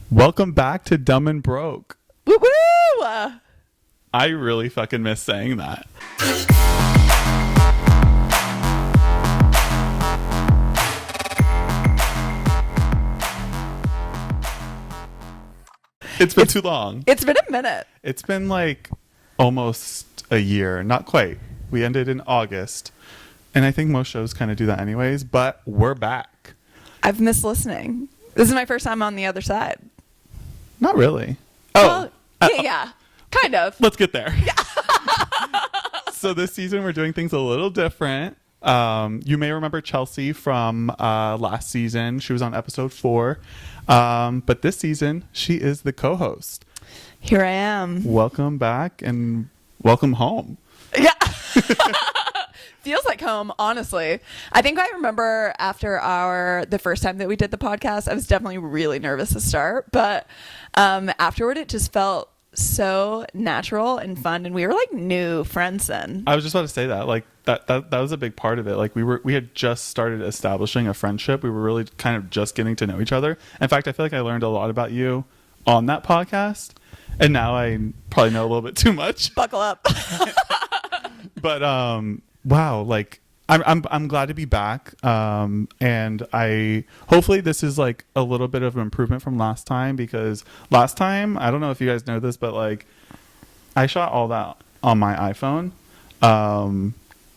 Welcome back to Dumb and Broke. Woo woo! I really fucking miss saying that. It's been too long. It's been a minute. It's been like almost a year. Not quite. We ended in August. And I think most shows kind of do that anyways, but we're back. I've missed listening. This is my first time on the other side. Not really. Well, yeah, kind of. Let's get there. Yeah. So this season we're doing things a little different. You may remember Chelsea from last season. She was on episode 4. But this season she is the co-host. Here I am. Welcome back and welcome home. Yeah. Feels like home, honestly. I think I remember after the first time that we did the podcast, I was definitely really nervous to start, but afterward it just felt so natural and fun, and we were like new friends then. I was just about to say that, like that was a big part of it. Like we had just started establishing a friendship. We were really kind of just getting to know each other. In fact, I feel like I learned a lot about you on that podcast, and now I probably know a little bit too much. Buckle up. But wow, like I'm glad to be back. And hopefully this is like a little bit of an improvement from last time, because last time, I don't know if you guys know this, but like I shot all that on my iPhone.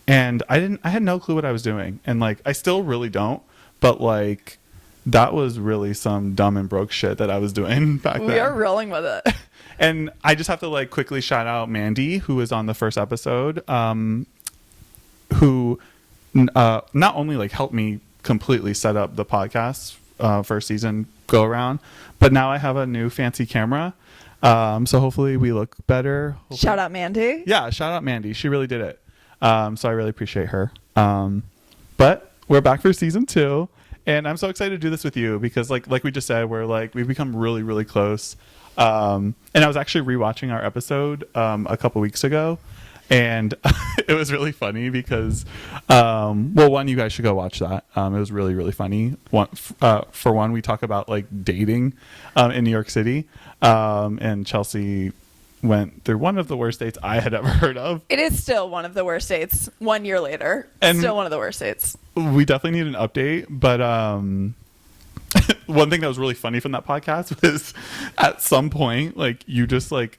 And I had no clue what I was doing. And like I still really don't, but like that was really some dumb and broke shit that I was doing back then. We are rolling with it. And I just have to like quickly shout out Mandy, who was on the first episode, who not only like helped me completely set up the podcast first season go around, but now I have a new fancy camera. So hopefully we look better. Hopefully. Shout out Mandy. Yeah, shout out Mandy. She really did it. So I really appreciate her. But we're back for season 2. And I'm so excited to do this with you because like we just said, we've become really, really close. And I was actually rewatching our episode a couple weeks ago, and it was really funny because one, you guys should go watch that. It was really, really funny. For one, we talk about like dating in New York City, and Chelsea went through one of the worst dates I had ever heard of. It is still one of the worst dates 1 year later. And still one of the worst dates. We definitely need an update, but one thing that was really funny from that podcast was at some point, like you just like,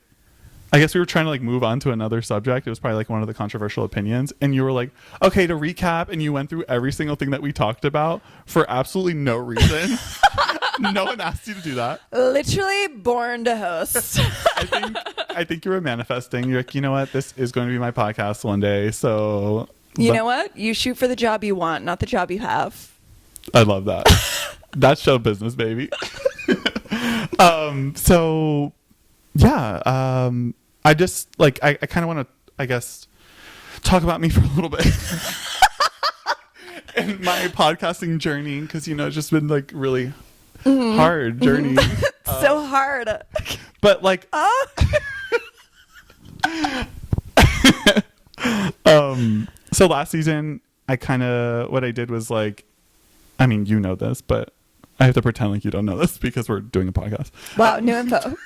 I guess we were trying to like move on to another subject. It was probably like one of the controversial opinions. And you were like, okay, to recap. And you went through every single thing that we talked about for absolutely no reason. No one asked you to do that. Literally born to host. I think you were manifesting. You're like, you know what? This is going to be my podcast one day. So you know what? You shoot for the job you want, not the job you have. I love that. That's show business, baby. So yeah, I just like, I kind of want to, I guess, talk about me for a little bit and my podcasting journey. Cause you know, it's just been like really hard journey. So hard. But like, so last season what I did was like, I mean, you know this, but I have to pretend like you don't know this because we're doing a podcast. Wow, new info.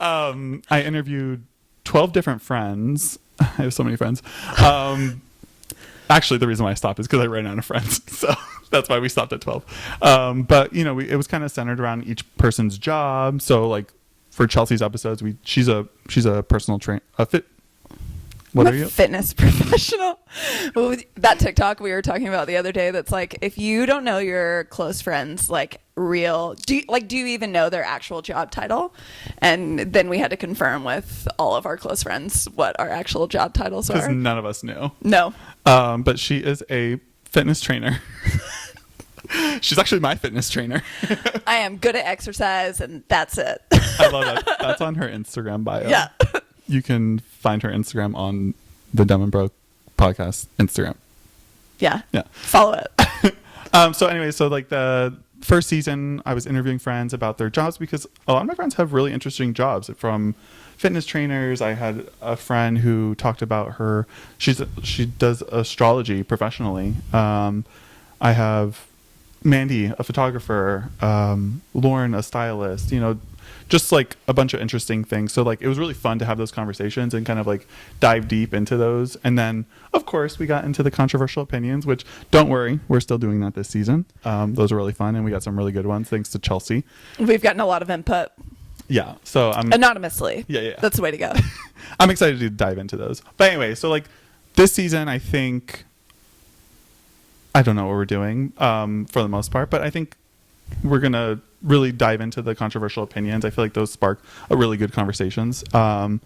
I interviewed 12 different friends. I have so many friends. Actually, the reason why I stopped is because I ran out of friends. So that's why we stopped at 12. But, you know, it was kind of centered around each person's job. So, like, for Chelsea's episodes, she's a personal trainer, What are you? Fitness professional. Well, that TikTok we were talking about the other day, that's like, if you don't know your close friends, like do you even know their actual job title? And then we had to confirm with all of our close friends what our actual job titles are. Because none of us knew. No. But she is a fitness trainer. She's actually my fitness trainer. I am good at exercise, and that's it. I love that. That's on her Instagram bio. Yeah. You can find her Instagram on the Dumb and Broke podcast Instagram. Yeah. Yeah. Follow it. So anyway, so like the first season, I was interviewing friends about their jobs because a lot of my friends have really interesting jobs, from fitness trainers. I had a friend who talked about she does astrology professionally. I have Mandy, a photographer, Lauren, a stylist, just like a bunch of interesting things. So like it was really fun to have those conversations and kind of like dive deep into those. And then of course we got into the controversial opinions, which don't worry, we're still doing that this season. Those are really fun, and we got some really good ones thanks to Chelsea. We've gotten a lot of input. Yeah. So I'm anonymously. Yeah. That's the way to go. I'm excited to dive into those. But anyway, so like this season, I think, I don't know what we're doing for the most part, but I think we're going to really dive into the controversial opinions. I feel like those spark a really good conversations. And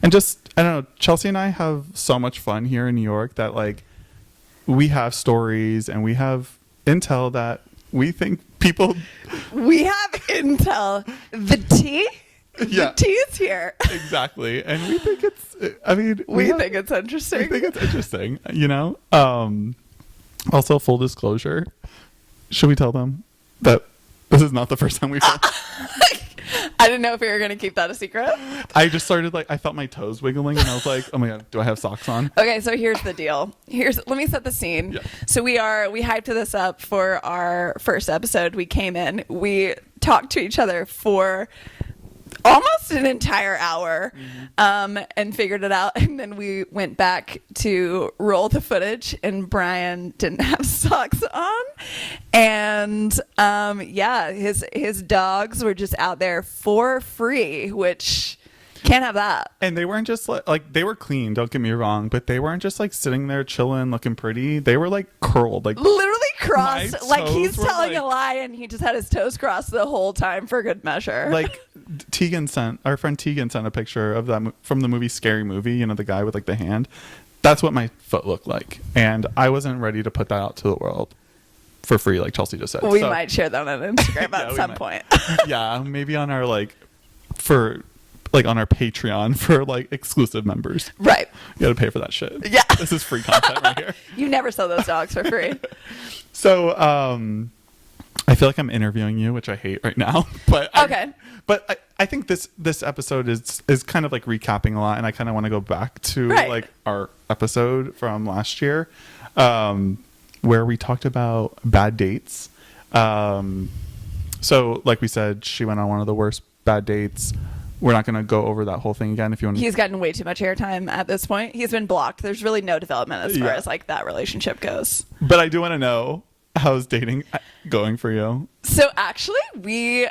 just, I don't know, Chelsea and I have so much fun here in New York that like we have stories and we have intel that we think people... We have intel. The tea? Yeah. The tea is here. Exactly. And we think it's, we think it's interesting. We think it's interesting, Also, full disclosure, should we tell them that this is not the first time we've done? I didn't know if we were going to keep that a secret. I just started I felt my toes wiggling and I was like, oh my God, do I have socks on? Okay, so here's the deal. Let me set the scene. Yeah. So we hyped this up for our first episode. We came in, we talked to each other for almost an entire hour, and figured it out. And then we went back to roll the footage, and Bryan didn't have socks on. And his dogs were just out there for free, which can't have that. And they weren't just like they were clean, don't get me wrong, but they weren't just like sitting there chilling, looking pretty. They were like curled, like literally crossed. Like he's toes were, telling a lie, and he just had his toes crossed the whole time for good measure. Like our friend Tegan sent a picture of that from the movie Scary Movie, the guy with like the hand. That's what my foot looked like, and I wasn't ready to put that out to the world for free, like Chelsea just said. We might share that on Instagram at some point. Yeah, maybe on our on our Patreon for like exclusive members. Right. You gotta pay for that shit. Yeah. This is free content right here. You never sell those dogs for free. So I feel like I'm interviewing you, which I hate right now. But okay. I think this episode is kind of like recapping a lot, and I kind of want to go back to like our episode from last year, where we talked about bad dates. So like we said, she went on one of the worst bad dates. We're not going to go over that whole thing again. If you want to, he's gotten way too much airtime at this point. He's been blocked. There's really no development as far as like that relationship goes. But I do want to know, how's dating going for you? So actually, we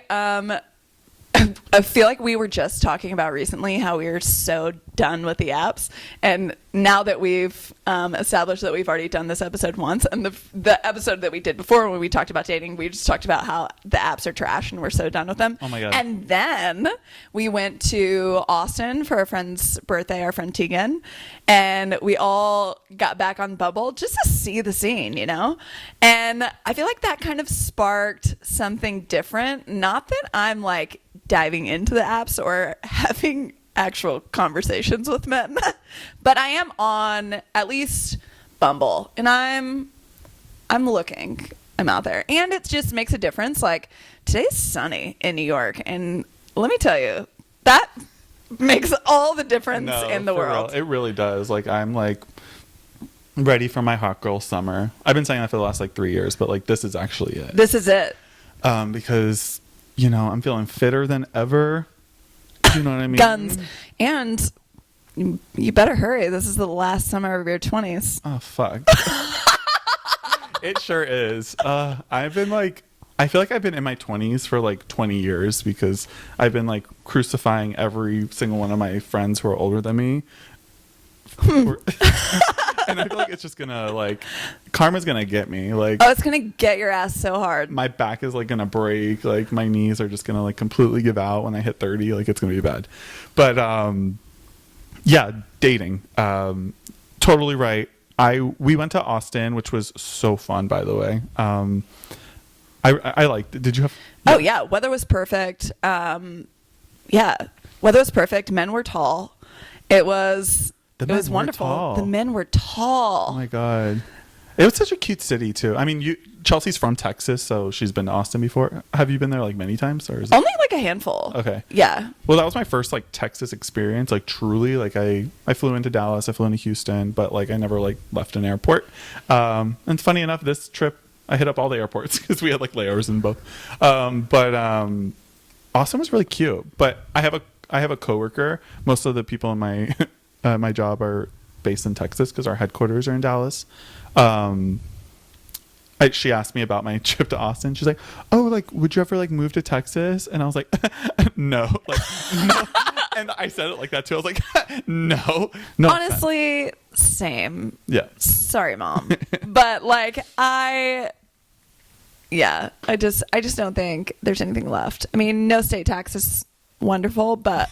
I feel like we were just talking about recently how we are so done with the apps, and now that we've established that we've already done this episode once, and the episode that we did before when we talked about dating, we just talked about how the apps are trash and we're so done with them. Oh my God. And then we went to Austin for a friend's birthday, our friend Tegan, and we all got back on Bumble just to see the scene, and I feel like that kind of sparked something different. Not that I'm like diving into the apps or having actual conversations with men, but I am on at least Bumble, and I'm looking, I'm out there, and it just makes a difference. Like today's sunny in New York, and let me tell you, that makes all the difference in the world. Real. It really does. Like I'm like ready for my hot girl summer. I've been saying that for the last like 3 years, but like this is actually it. This is it. Because I'm feeling fitter than ever. You know what I mean? Guns. And you better hurry. This is the last summer of your 20s. Oh, fuck. It sure is. I feel like I've been in my 20s for like 20 years because I've been like crucifying every single one of my friends who are older than me. And I feel like it's just gonna like karma's gonna get me. Like, oh, it's gonna get your ass so hard. My back is like gonna break. Like my knees are just gonna like completely give out when I hit 30. Like it's gonna be bad. But yeah, dating. Totally right. We went to Austin, which was so fun, by the way. I liked it. Did you have? Oh yeah, weather was perfect. Yeah, weather was perfect. Men were tall. It was wonderful. Tall. The men were tall. Oh my God. It was such a cute city too. I mean, Chelsea's from Texas, so she's been to Austin before. Have you been there like many times, or is it... Only like a handful? Okay. Yeah. Well, that was my first like Texas experience, like truly. Like I flew into Dallas, I flew into Houston, but like I never like left an airport. And funny enough, this trip I hit up all the airports because we had like layovers in both. But Austin was really cute. But I have a coworker. Most of the people in my my job are based in Texas because our headquarters are in Dallas. She asked me about my trip to Austin. She's like, "Oh, like, would you ever like move to Texas?" And I was like, "No, like, no." And I said it like that too. I was like, "No, no." Honestly, same. Yeah. Sorry, Mom, but like I just don't think there's anything left. I mean, no state tax is wonderful, but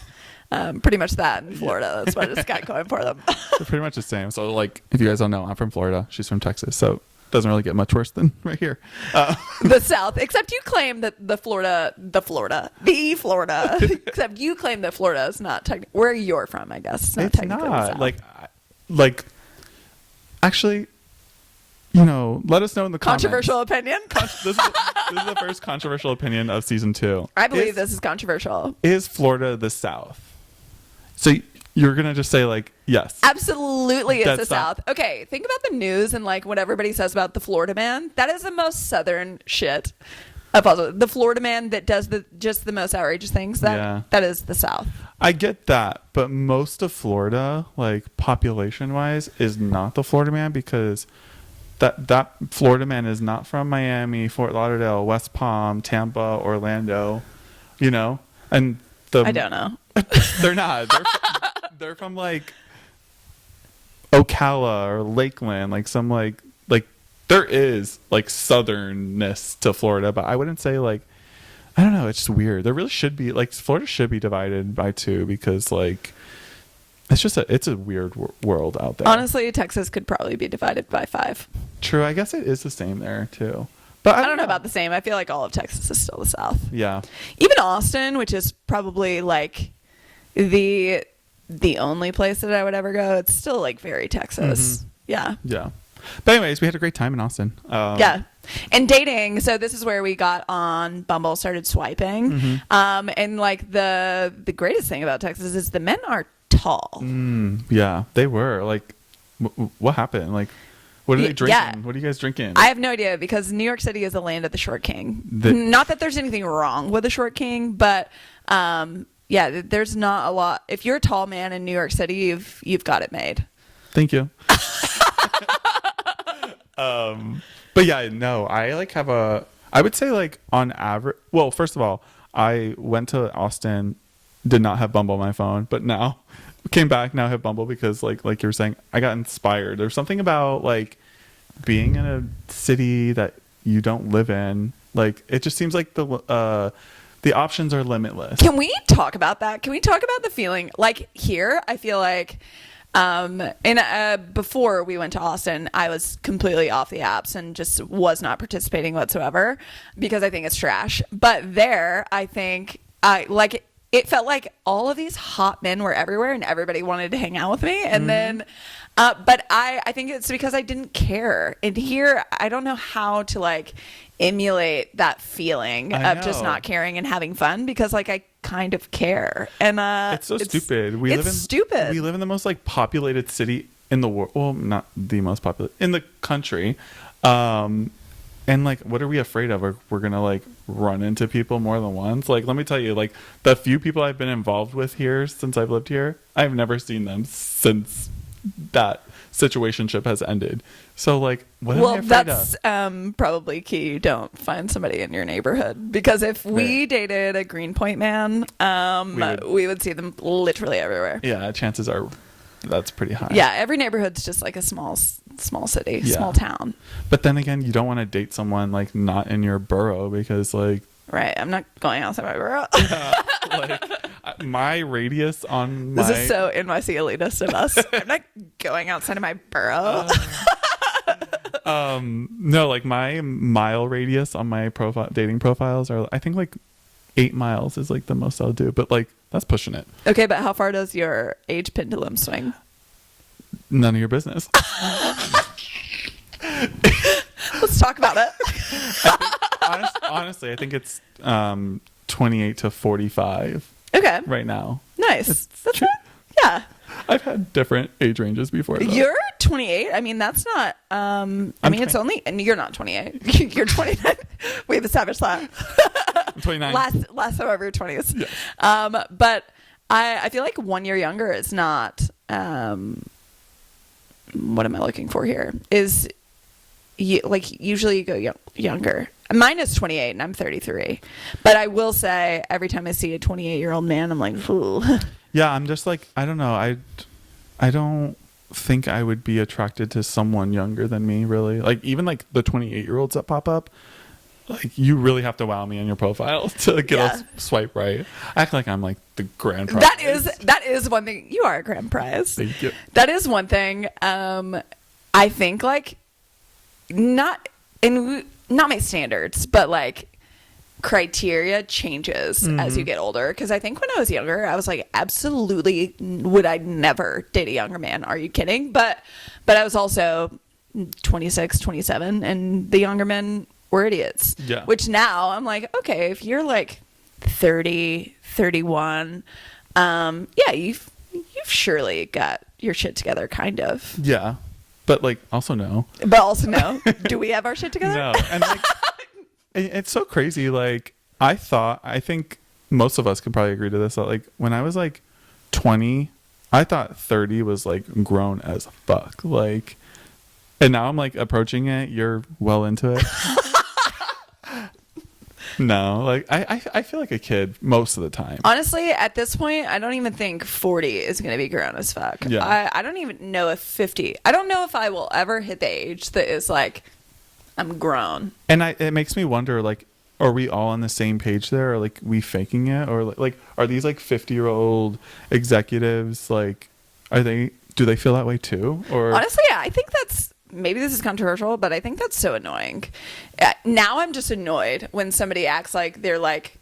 pretty much that in Florida. That's what it's got going for them. They're pretty much the same. So, like, if you guys don't know, I'm from Florida. She's from Texas. So doesn't really get much worse than right here. The South, except you claim that Florida, except you claim that Florida is not technically where you're from, I guess. It's not technically the South. Like, actually, you know, let us know in the comments. Controversial opinion? This is the first controversial opinion of season 2. I believe this is controversial. Is Florida the South? So you're going to just say, like, yes. Absolutely, it's the South. Okay, think about the news and, like, what everybody says about the Florida man. That is the most Southern shit of all. The Florida man that does just the most outrageous things. That is the South. I get that, but most of Florida, like, population-wise, is not the Florida man because that Florida man is not from Miami, Fort Lauderdale, West Palm, Tampa, Orlando, you know? And I don't know. They're not. They're from like Ocala or Lakeland, like some like there is like southernness to Florida, but I wouldn't say like, I don't know, it's just weird. There really should be like Florida should be divided by 2 because like it's a weird world out there. Honestly, Texas could probably be divided by 5. True, I guess it is the same there too. But I don't know about the same. I feel like all of Texas is still the South. Yeah. Even Austin, which is probably like the only place that I would ever go, it's still like very Texas. Mm-hmm. Yeah. Yeah. But anyways, we had a great time in Austin. Yeah. And dating. So this is where we got on Bumble, started swiping. Mm-hmm. And like the greatest thing about Texas is the men are tall. Yeah, they were. Like, what happened? Like, what are they drinking? Yeah. What are you guys drinking? I have no idea because New York City is the land of the short king. Not that there's anything wrong with the short king, but yeah, there's not a lot. If you're a tall man in New York City, you've got it made. Thank you. But yeah, no, I like have I would say like on average, well, first of all, I went to Austin, did not have Bumble on my phone, but now came back, now I have Bumble because like you were saying, I got inspired. There's something about like being in a city that you don't live in. Like it just seems like the options are limitless. Can we talk about that? Can we talk about the feeling like here? I feel like before we went to Austin, I was completely off the apps and just was not participating whatsoever because I think it's trash. But there, I think it felt like all of these hot men were everywhere and everybody wanted to hang out with me. And then, but I think it's because I didn't care. And here, I don't know how to like emulate that feeling of just not caring and having fun because like I kind of care. And it's so stupid. We live in the most like populated city in the world. Well, not the most populated in the country. And like, what are we afraid of? We're gonna like run into people more than once. Like, let me tell you, like the few people I've been involved with here since I've lived here, I've never seen them since that situationship has ended. So like, what am I afraid of? That's probably key. You don't find somebody in your neighborhood because if we dated a Greenpoint man, we would see them literally everywhere. Yeah, chances are that's pretty high. Yeah, every neighborhood's just like a small city, small town. But then again, you don't want to date someone like not in your borough because like right, I'm not going outside my borough. Yeah, like my radius on my this is so NYC elitist of us. I'm not going outside of my borough. No, like my mile radius on my dating profiles are I think like 8 miles is like the most I'll do, but like that's pushing it. Okay, but how far does your age pendulum swing? None of your business. Let's talk about it. Honestly, I think it's 28 to 45. Okay. Right now. Nice. Yeah. I've had different age ranges before. Though. You're at 28, I mean, that's not, I mean, it's only, and you're not 28. You're 29. We've established that. I'm 29. Last time over your 20s. Yes. But I feel like 1 year younger is not, what am I looking for here? Is usually you go younger. Mine is 28 and I'm 33. But I will say every time I see a 28-year-old man, I'm like, ooh. Yeah, I'm just like, I don't know. I don't think I would be attracted to someone younger than me, really. Like, even like the 28-year-olds that pop up, like, you really have to wow me on your profile to get us swipe right. I act like I'm like the grand prize. That is one thing. You are a grand prize. Thank you. That is one thing. I think like not my standards, but like criteria changes as you get older. Because I think when I was younger, I was like, absolutely would I never date a younger man? Are you kidding? But I was also 26, 27, and the younger men were idiots. Yeah. Which now I'm like, okay, if you're like 30, 31, you've surely got your shit together, kind of. Yeah. But like, also no. But also no. Do we have our shit together? No. And like, it's so crazy. Like, I think most of us could probably agree to this. That like, when I was like 20, I thought 30 was like grown as fuck. Like, and now I'm like approaching it. You're well into it. No, like I feel like a kid most of the time. Honestly, at this point, I don't even think 40 is going to be grown as fuck. Yeah. I don't even know if 50. I don't know if I will ever hit the age that is like, I'm grown. And it makes me wonder, like, are we all on the same page there? Or like we faking it? Or like are these like 50-year-old executives, like, do they feel that way too? Or honestly, yeah, I think that's, maybe this is controversial, but I think that's so annoying. Now I'm just annoyed when somebody acts like they're like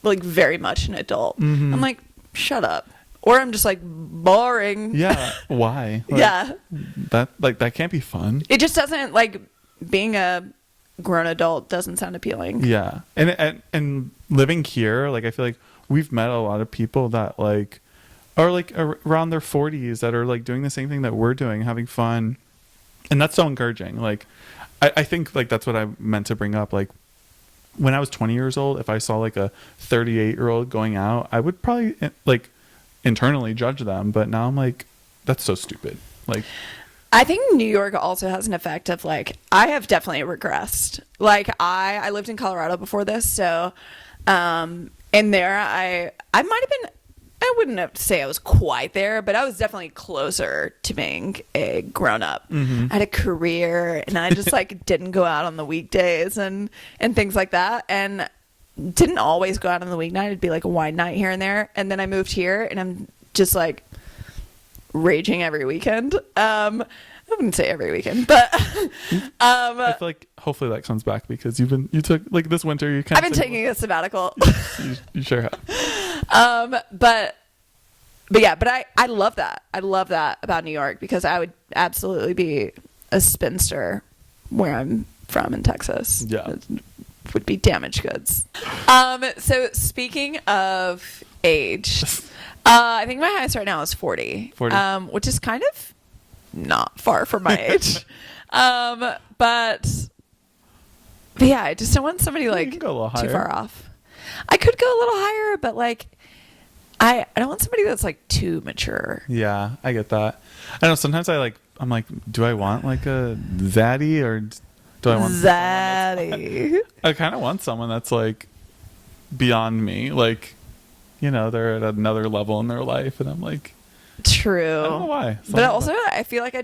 very much an adult. I'm like, shut up. Or I'm just like, boring. Yeah. Why? Like, yeah. That can't be fun. It just doesn't, like, being a grown adult doesn't sound appealing. Yeah. And living here, like, I feel like we've met a lot of people that like are like around their 40s that are like doing the same thing that we're doing, having fun. And that's so encouraging. Like, I think like that's what I meant to bring up. Like, when I was 20 years old, if I saw like a 38-year-old going out, I would probably like internally judge them. But now I'm like, that's so stupid. Like, I think New York also has an effect of like, I have definitely regressed. Like, I lived in Colorado before this, so in there I might have been, I wouldn't have to say I was quite there, but I was definitely closer to being a grown up. I had a career, and I just like didn't go out on the weekdays and things like that, and didn't always go out on the weeknight. It'd be like a wine night here and there. And then I moved here, and I'm just like raging every weekend. I wouldn't say every weekend, but I feel like hopefully that comes back because you took like this winter. I've been taking a sabbatical. You sure have. But I love that. I love that about New York because I would absolutely be a spinster where I'm from in Texas. Yeah. It would be damaged goods. So speaking of age, I think my highest right now is 40. 40. Which is kind of not far from my age. But yeah, I just don't want somebody like can go a little too higher. far off. I could go a little higher, but like I don't want somebody that's like too mature. Yeah, I get that. I know sometimes I'm like, do I want like a zaddy or do I want zaddy? I kind of want someone that's like beyond me, like, you know, they're at another level in their life, and I'm like, true. I don't know why. But also, I feel like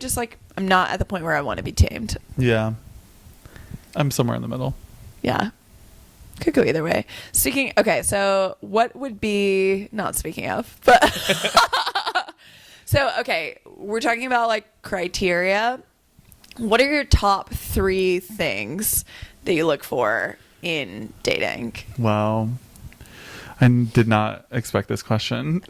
I'm not at the point where I want to be tamed. Yeah, I'm somewhere in the middle. Yeah. Could go either way. Okay, so what would be, not speaking of, but so, okay, we're talking about like criteria. What are your top 3 things that you look for in dating? Wow. I did not expect this question.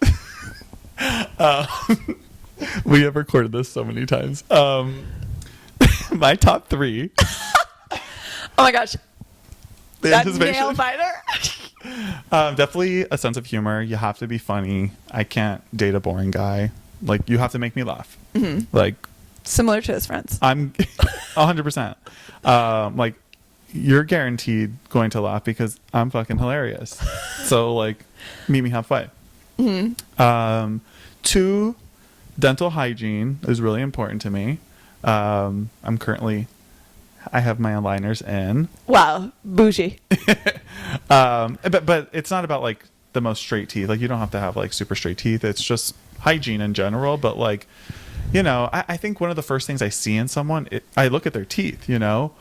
We have recorded this so many times. My top 3. Oh my gosh. The that anticipation. nail biter. Definitely a sense of humor. You have to be funny. I can't date a boring guy. Like, you have to make me laugh. Like, Similar to his friends. I'm 100%. Like, you're guaranteed going to laugh because I'm fucking hilarious. So, like, meet me halfway. Mm-hmm. 2, dental hygiene is really important to me. I have my aligners in. Wow, bougie. But it's not about like the most straight teeth. Like, you don't have to have like super straight teeth. It's just hygiene in general. But like, you know, I think one of the first things I see in someone, I look at their teeth, you know?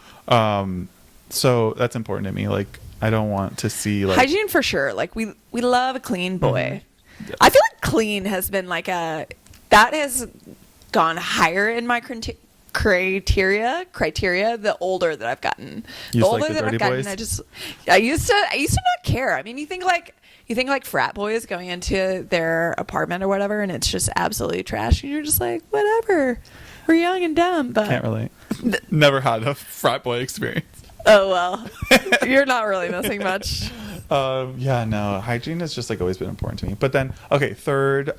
So that's important to me. Like, I don't want to see like Hygiene for sure. Like we love a clean boy. Yeah. I feel like clean has been like that has gone higher in my criteria the older that I've gotten. You The just older like the that dirty I've gotten, boys? I used to not care. I mean, you think like frat boys going into their apartment or whatever, and it's just absolutely trash, and you're just like, whatever. We're young and dumb, but can't relate. Never had a frat boy experience. oh well. You're not really missing much. Yeah, no, hygiene has just like always been important to me. But then, okay, third,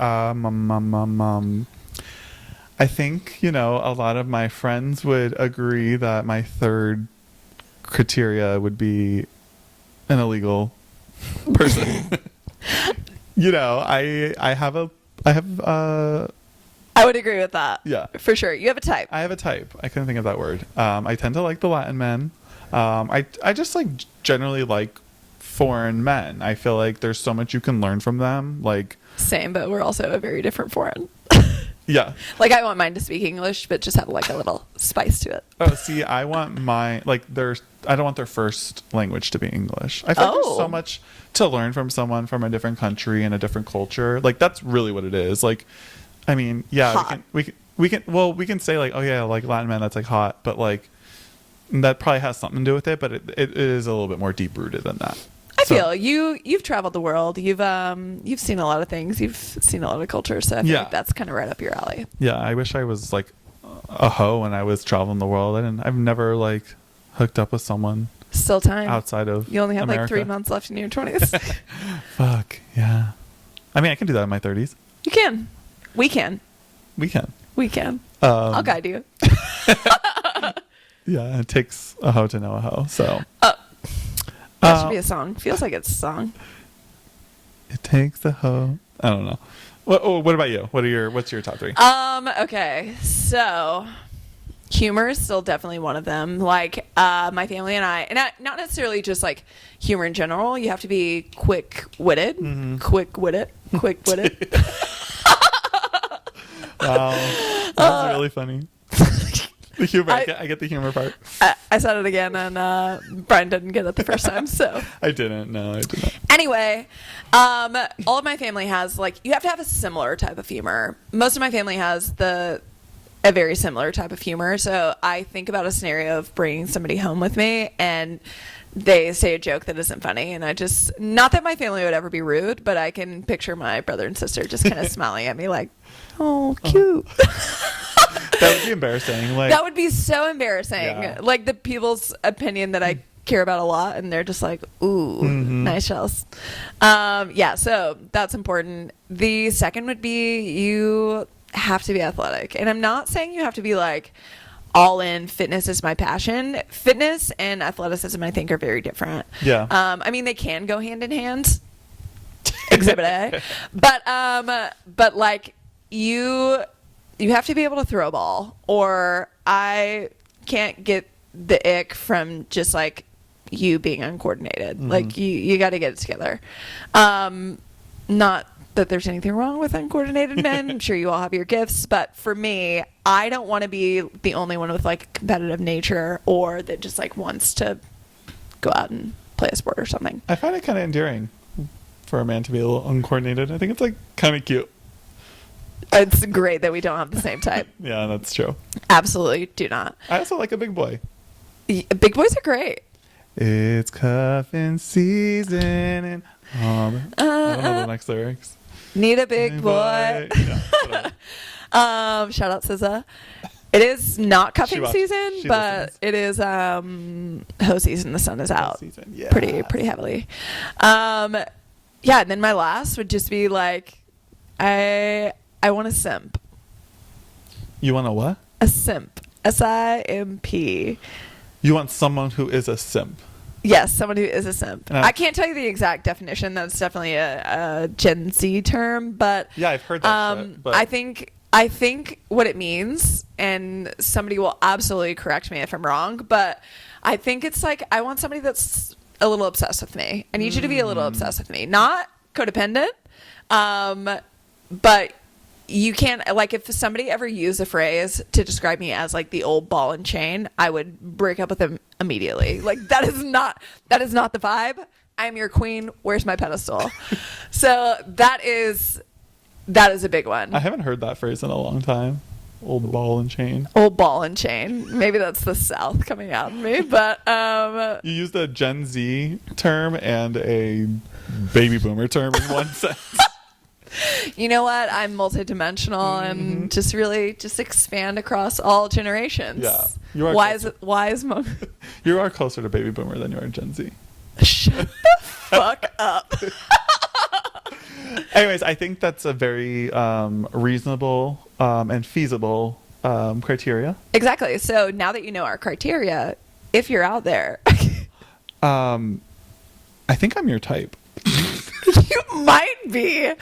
I think, you know, a lot of my friends would agree that my third criteria would be an illegal person. You know, I would agree with that. Yeah. For sure. You have a type. I have a type. I couldn't think of that word. I tend to like the Latin men. I just like generally like foreign men. I feel like there's so much you can learn from them. Like, Same, but we're also a very different foreign. yeah. Like, I want mine to speak English, but just have like a little spice to it. Oh, see, I want I don't want their first language to be English. I feel like there's so much to learn from someone from a different country and a different culture. Like, that's really what it is. Like, I mean, yeah, Hot. we can say like, oh yeah, like Latin man, that's like hot, but like that probably has something to do with it, but it is a little bit more deep rooted than that. I feel you've traveled the world. You've seen a lot of things. You've seen a lot of culture. So I feel like that's kind of right up your alley. Yeah, I wish I was like a hoe when I was traveling the world. I've never like hooked up with someone Still time. outside of You only have America. like 3 months left in your 20s. Fuck, yeah. I mean, I can do that in my 30s. You can. We can. We can. We can. I'll guide you. Yeah, it takes a hoe to know a hoe. So That should be a song. Feels like it's a song. it takes a hoe. I don't know. What about you? What's your top 3? Okay. So humor is still definitely one of them. Like, my family and I, and not necessarily just like humor in general. You have to be quick-witted. Mm-hmm. Quick-witted. Wow, that's really funny. The humor, I get the humor part. I said it again, and Bryan didn't get it the first time. So I didn't. No, I didn't. anyway, all of my family has like you have to have a similar type of humor. Most of my family has a very similar type of humor. So I think about a scenario of bringing somebody home with me, and they say a joke that isn't funny, and I just not that my family would ever be rude, but I can picture my brother and sister just kind of smiling at me like, "Oh, cute." That would be embarrassing. Like, that would be so embarrassing. Yeah. Like the people's opinion that I care about a lot, and they're just like, "Ooh, nice shells." Yeah, so that's important. The second would be you have to be athletic, and I'm not saying you have to be like all in. Fitness is my passion. Fitness and athleticism, I think, are very different. Yeah. I mean, they can go hand in hand. Exhibit A, but like you have to be able to throw a ball, or I can't get the ick from just like you being uncoordinated. Like you got to get it together. Not that there's anything wrong with uncoordinated men. I'm sure you all have your gifts, but for me, I don't want to be the only one with like competitive nature, or that just like wants to go out and play a sport or something. I find it kind of endearing for a man to be a little uncoordinated. I think it's like kind of cute. It's great that we don't have the same type. Yeah, that's true. Absolutely do not. I also like a big boy. Big boys are great. It's cuffing season and I don't know the next lyrics. Need a big boy. Yeah, Shout out SZA. It is not cuffing season, she but listens. it is hoe season. The sun is out season, yeah. pretty heavily. Yeah, and then my last would just be like I want to simp. You want to what? A simp. S-I-M-P. You want someone who is a simp. Yes, someone who is a simp. No. I can't tell you the exact definition. That's definitely a Gen Z term, but Yeah, I've heard that shit, but I think what it means, and somebody will absolutely correct me if I'm wrong, but I think it's like I want somebody that's a little obsessed with me. I need you to be a little obsessed with me, not codependent, but you can't, like, if somebody ever used a phrase to describe me as like the old ball and chain, I would break up with them immediately. Like, that is not the vibe. I'm your queen. Where's my pedestal? So that is a big one. I haven't heard that phrase in a long time. Old ball and chain. Old ball and chain. Maybe that's the South coming out of me, but You used a Gen Z term and a baby boomer term in one sentence. you know what? I'm multidimensional and just expand across all generations. Yeah. You are wise You are closer to baby boomer than you are Gen Z. Shut the fuck up. Anyways, I think that's a very reasonable and feasible criteria. Exactly. So now that you know our criteria, if you're out there, I think I'm your type. you might be.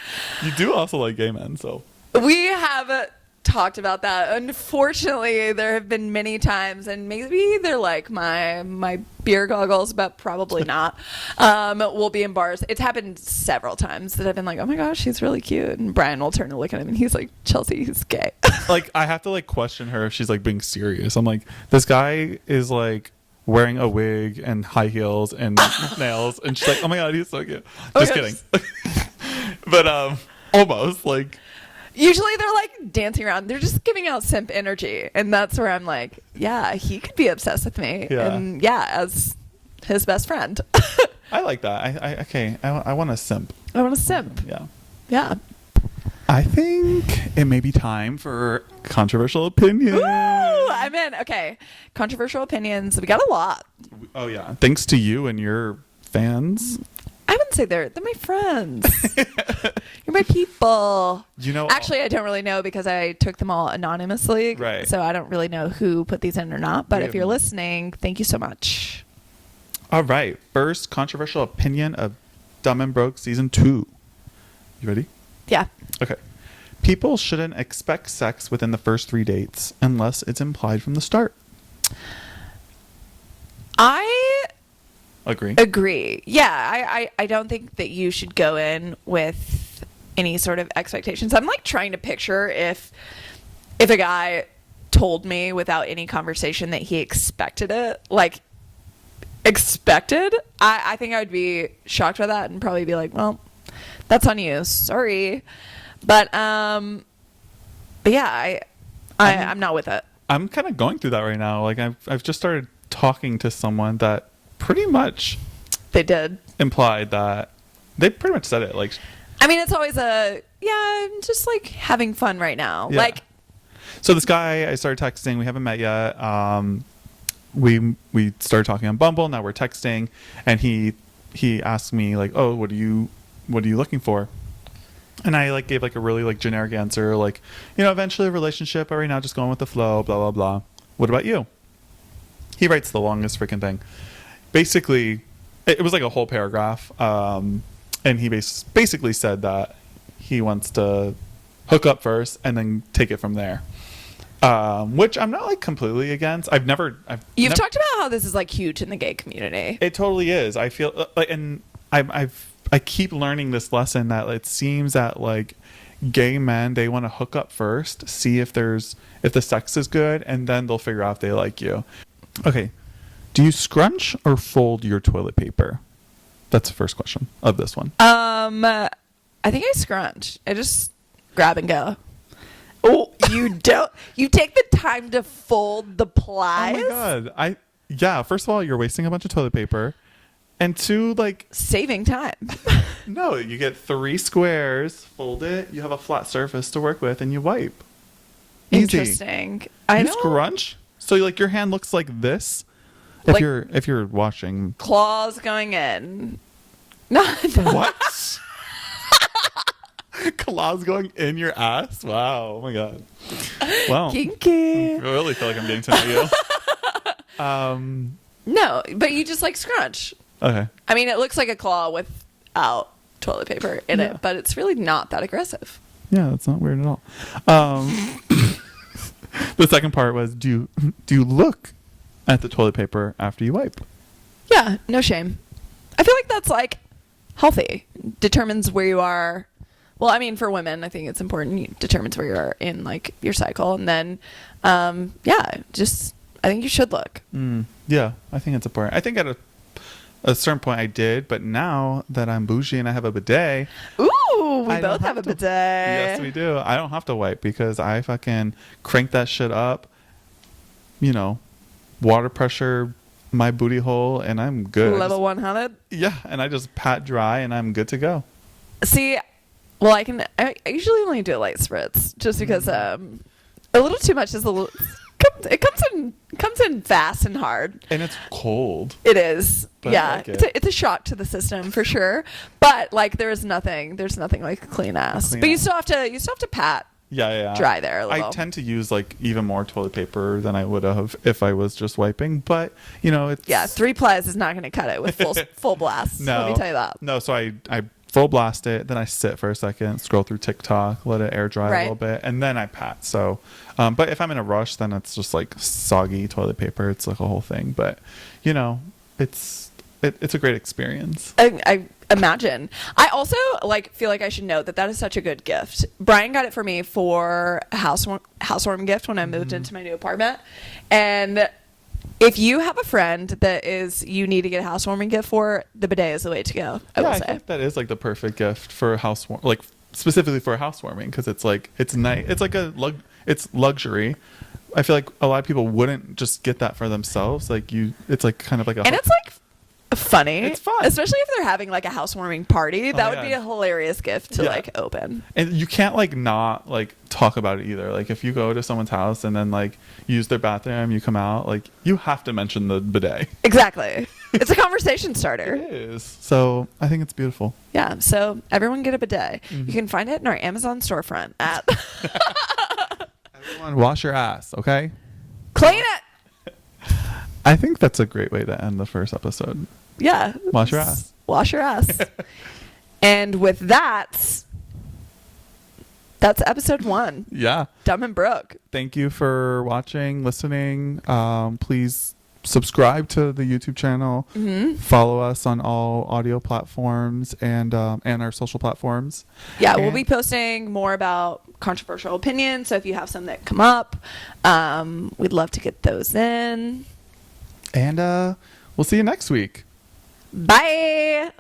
You do also like gay men, so. We have talked about that. Unfortunately, there have been many times, and maybe they're like my beer goggles, but probably not. We'll be in bars. It's happened several times that I've been like, oh my gosh, he's really cute. And Bryan will turn to look at him and he's like, Chelsea, he's gay. Like, I have to like question her if she's like being serious. I'm like, this guy is like wearing a wig and high heels and nails, and she's like, oh my god, he's so cute. Just kidding. But almost like. Usually they're like dancing around. They're just giving out simp energy. And that's where I'm like, yeah, he could be obsessed with me. Yeah. And yeah, as his best friend. I like that. I want a simp. I want a simp. Yeah. Yeah. I think it may be time for controversial opinions. Ooh, I'm in. Okay. Controversial opinions. We got a lot. Oh yeah. Thanks to you and your fans. I wouldn't say they're my friends. You're my people. You know, actually, I don't really know because I took them all anonymously. Right. So I don't really know who put these in or not. But We if you're have- listening, thank you so much. All right. First controversial opinion of Dumb and Broke season 2. You ready? Yeah. Okay. People shouldn't expect sex within the first 3 dates unless it's implied from the start. I Agree. Yeah, I don't think that you should go in with any sort of expectations. I'm like trying to picture if a guy told me without any conversation that he expected it, like expected, I think I would be shocked by that and probably be like, well, that's on you. Sorry. But yeah, I'm not with it. I'm kind of going through that right now. Like I've just started talking to someone that pretty much They did. implied that they pretty much said it. Like, I mean, it's always I'm just like having fun right now. Yeah. Like, so this guy I started texting. We haven't met yet. We started talking on Bumble. Now we're texting, and he asked me like, "Oh, what are you looking for?" And I like gave like a really like generic answer, like, eventually a relationship, but right now just going with the flow, blah blah blah. What about you? He writes the longest freaking thing. Basically, it was like a whole paragraph, and he basically said that he wants to hook up first and then take it from there, which I'm not like completely against. you've talked about how this is like huge in the gay community. It totally is. I feel like, and I keep learning this lesson that it seems that like gay men, they want to hook up first, see if the sex is good, and then they'll figure out if they like you. Okay. Do you scrunch or fold your toilet paper? That's the first question of this one. I think I scrunch. I just grab and go. Oh, you don't? You take the time to fold the plies? Oh my god. First of all, you're wasting a bunch of toilet paper. And 2, like, Saving time. no, you get 3 squares, fold it, you have a flat surface to work with, and you wipe. Easy. Interesting. You scrunch? So like your hand looks like this Like- if you're washing. Claws going in. Not What? Claws going in your ass? Wow. Oh my god. Well, Kinky. I really feel like I'm getting to know you. No, but you just like scrunch. Okay. I mean, it looks like a claw without toilet paper in Yeah. it, but it's really not that aggressive. Yeah, that's not weird at all. The second part was, do you look at the toilet paper after you wipe? Yeah, no shame. I feel like that's like healthy. Determines where you are. Well, I mean, for women, I think it's important. It determines where you are in like your cycle, and then, just I think you should look. Yeah, I think it's important. I think at a certain point I did, but now that I'm bougie and I have a bidet. Ooh, we I both don't have a to- bidet. Yes, we do. I don't have to wipe because I fucking crank that shit up, water pressure my booty hole, and I'm good. Level 100. Yeah, and I just pat dry and I'm good to go. See, well, I usually only do a light spritz just because a little too much is a little. It comes in fast and hard. And it's cold. It is. But I Yeah. like it. It's a shock to the system for sure. But like there's nothing like a clean ass. Clean But you ass. still have to pat Yeah. dry there a little. I tend to use like even more toilet paper than I would have if I was just wiping, but it's 3 plies is not going to cut it with full blast. no. Let me tell you that. No, so I full blast it, then I sit for a second, scroll through TikTok, let it air dry Right. a little bit, and then I pat. So, but if I'm in a rush, then it's just like soggy toilet paper. It's like a whole thing, but it's a great experience. I imagine. I also feel like I should note that is such a good gift. Bryan got it for me for a housewarming gift when I moved into my new apartment. And if you have a friend that you need to get a housewarming gift for, the bidet is the way to go. I think that is like the perfect gift for a like specifically for a housewarming, because it's like it's nice. It's like it's luxury. I feel like a lot of people wouldn't just get that for themselves. It's like kind of like And it's like funny. It's fun. Especially if they're having like a housewarming party. That would yeah. be a hilarious gift to Yeah. open. And you can't not talk about it either. Like if you go to someone's house and then use their bathroom, you come out, you have to mention the bidet. Exactly. It's a conversation starter. It is. So I think it's beautiful. Yeah. So everyone get a bidet. You can find it in our Amazon storefront at Everyone wash your ass, okay? Clean it. I think that's a great way to end the first episode. Yeah. Wash your ass. Wash your ass. And with that's episode 1. Yeah. Dumb and Broke. Thank you for watching, listening. Please subscribe to the YouTube channel. Follow us on all audio platforms and our social platforms. Yeah, we'll And- be posting more about controversial opinions. So if you have some that come up, we'd love to get those in. And we'll see you next week. Bye.